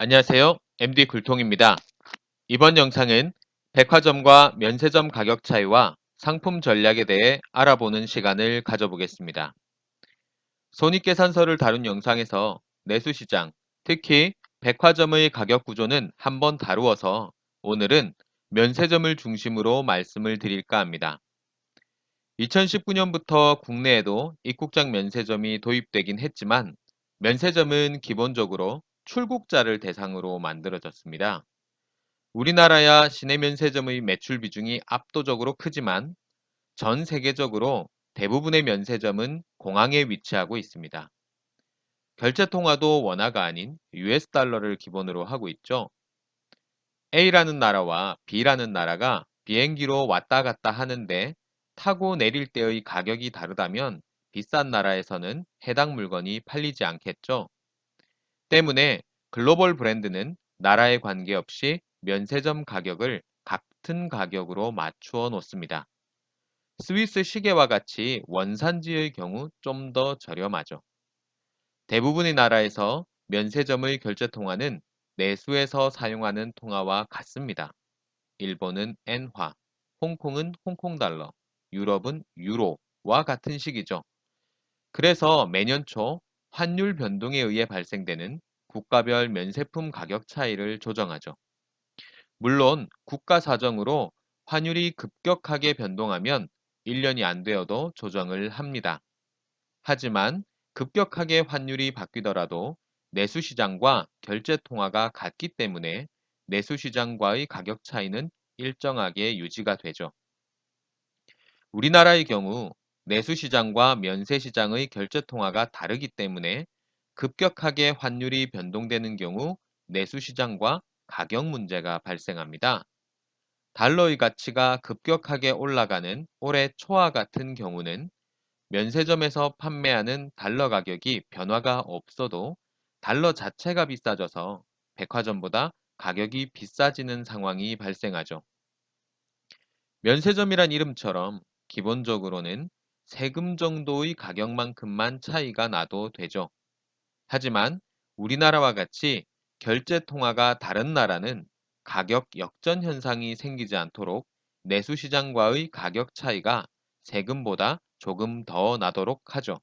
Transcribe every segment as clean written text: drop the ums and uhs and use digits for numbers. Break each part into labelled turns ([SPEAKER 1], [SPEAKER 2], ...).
[SPEAKER 1] 안녕하세요. MD 굴통입니다. 이번 영상은 백화점과 면세점 가격 차이와 상품 전략에 대해 알아보는 시간을 가져보겠습니다. 손익계산서를 다룬 영상에서 내수시장, 특히 백화점의 가격 구조는 한번 다루어서 오늘은 면세점을 중심으로 말씀을 드릴까 합니다. 2019년부터 국내에도 입국장 면세점이 도입되긴 했지만 면세점은 기본적으로 출국자를 대상으로 만들어졌습니다. 우리나라야 시내 면세점의 매출 비중이 압도적으로 크지만 전 세계적으로 대부분의 면세점은 공항에 위치하고 있습니다. 결제 통화도 원화가 아닌 US 달러를 기본으로 하고 있죠. A라는 나라와 B라는 나라가 비행기로 왔다 갔다 하는데 타고 내릴 때의 가격이 다르다면 비싼 나라에서는 해당 물건이 팔리지 않겠죠. 때문에 글로벌 브랜드는 나라에 관계없이 면세점 가격을 같은 가격으로 맞추어 놓습니다. 스위스 시계와 같이 원산지의 경우 좀 더 저렴하죠. 대부분의 나라에서 면세점의 결제 통화는 내수에서 사용하는 통화와 같습니다. 일본은 엔화, 홍콩은 홍콩 달러, 유럽은 유로와 같은 식이죠. 그래서 매년 초 환율 변동에 의해 발생되는 국가별 면세품 가격 차이를 조정하죠. 물론 국가 사정으로 환율이 급격하게 변동하면 1년이 안 되어도 조정을 합니다. 하지만 급격하게 환율이 바뀌더라도 내수시장과 결제 통화가 같기 때문에 내수시장과의 가격 차이는 일정하게 유지가 되죠. 우리나라의 경우 내수시장과 면세시장의 결제 통화가 다르기 때문에 급격하게 환율이 변동되는 경우 내수시장과 가격 문제가 발생합니다. 달러의 가치가 급격하게 올라가는 올해 초와 같은 경우는 면세점에서 판매하는 달러 가격이 변화가 없어도 달러 자체가 비싸져서 백화점보다 가격이 비싸지는 상황이 발생하죠. 면세점이란 이름처럼 기본적으로는 세금 정도의 가격만큼만 차이가 나도 되죠. 하지만 우리나라와 같이 결제 통화가 다른 나라는 가격 역전 현상이 생기지 않도록 내수시장과의 가격 차이가 세금보다 조금 더 나도록 하죠.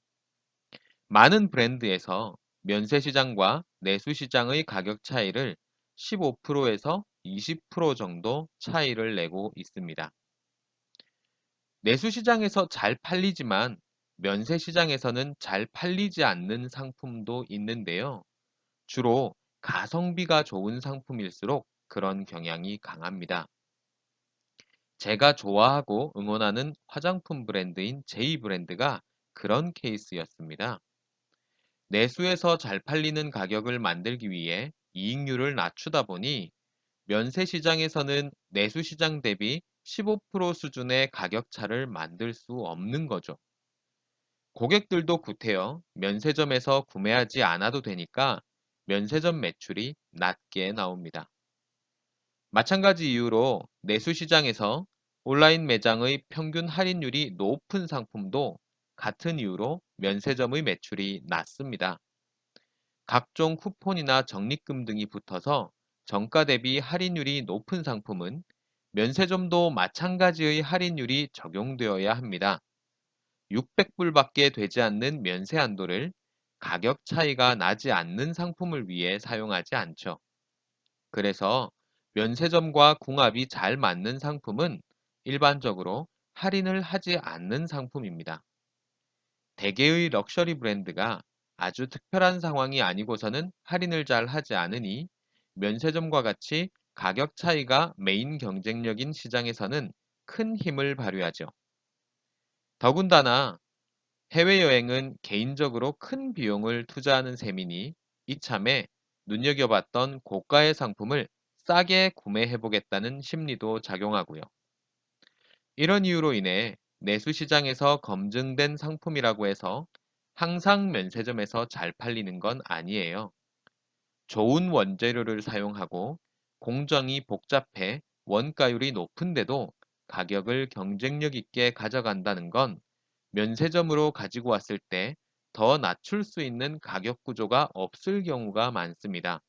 [SPEAKER 1] 많은 브랜드에서 면세시장과 내수시장의 가격 차이를 15%에서 20% 정도 차이를 내고 있습니다. 내수시장에서 잘 팔리지만 면세시장에서는 잘 팔리지 않는 상품도 있는데요. 주로 가성비가 좋은 상품일수록 그런 경향이 강합니다. 제가 좋아하고 응원하는 화장품 브랜드인 제이 브랜드가 그런 케이스였습니다. 내수에서 잘 팔리는 가격을 만들기 위해 이익률을 낮추다 보니 면세시장에서는 내수시장 대비 15% 수준의 가격차를 만들 수 없는 거죠. 고객들도 구태여 면세점에서 구매하지 않아도 되니까 면세점 매출이 낮게 나옵니다. 마찬가지 이유로 내수시장에서 온라인 매장의 평균 할인율이 높은 상품도 같은 이유로 면세점의 매출이 낮습니다. 각종 쿠폰이나 적립금 등이 붙어서 정가 대비 할인율이 높은 상품은 면세점도 마찬가지의 할인율이 적용되어야 합니다. 600불밖에 되지 않는 면세 한도를 가격 차이가 나지 않는 상품을 위해 사용하지 않죠. 그래서 면세점과 궁합이 잘 맞는 상품은 일반적으로 할인을 하지 않는 상품입니다. 대개의 럭셔리 브랜드가 아주 특별한 상황이 아니고서는 할인을 잘 하지 않으니 면세점과 같이 가격 차이가 메인 경쟁력인 시장에서는 큰 힘을 발휘하죠. 더군다나 해외여행은 개인적으로 큰 비용을 투자하는 셈이니 이참에 눈여겨봤던 고가의 상품을 싸게 구매해보겠다는 심리도 작용하고요. 이런 이유로 인해 내수시장에서 검증된 상품이라고 해서 항상 면세점에서 잘 팔리는 건 아니에요. 좋은 원재료를 사용하고 공정이 복잡해 원가율이 높은데도 가격을 경쟁력 있게 가져간다는 건 면세점으로 가지고 왔을 때 더 낮출 수 있는 가격 구조가 없을 경우가 많습니다.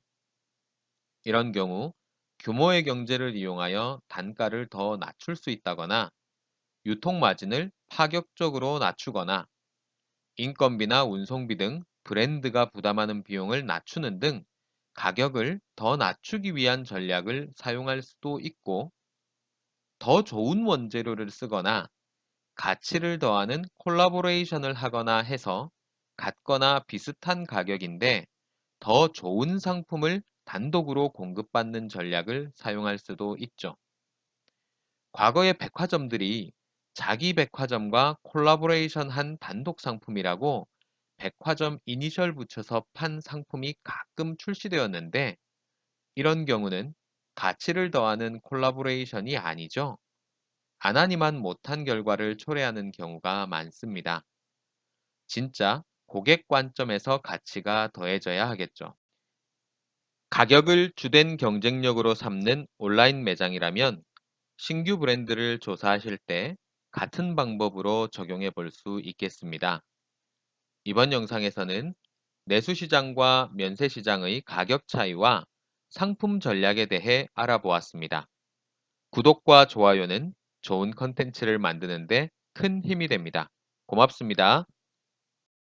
[SPEAKER 1] 이런 경우 규모의 경제를 이용하여 단가를 더 낮출 수 있다거나 유통 마진을 파격적으로 낮추거나 인건비나 운송비 등 브랜드가 부담하는 비용을 낮추는 등 가격을 더 낮추기 위한 전략을 사용할 수도 있고 더 좋은 원재료를 쓰거나 가치를 더하는 콜라보레이션을 하거나 해서 같거나 비슷한 가격인데 더 좋은 상품을 단독으로 공급받는 전략을 사용할 수도 있죠. 과거의 백화점들이 자기 백화점과 콜라보레이션 한 단독 상품이라고 백화점 이니셜 붙여서 판 상품이 가끔 출시되었는데 이런 경우는 가치를 더하는 콜라보레이션이 아니죠. 안 하니만 못한 결과를 초래하는 경우가 많습니다. 진짜 고객 관점에서 가치가 더해져야 하겠죠. 가격을 주된 경쟁력으로 삼는 온라인 매장이라면 신규 브랜드를 조사하실 때 같은 방법으로 적용해 볼 수 있겠습니다. 이번 영상에서는 내수시장과 면세시장의 가격 차이와 상품 전략에 대해 알아보았습니다. 구독과 좋아요는 좋은 컨텐츠를 만드는데 큰 힘이 됩니다. 고맙습니다.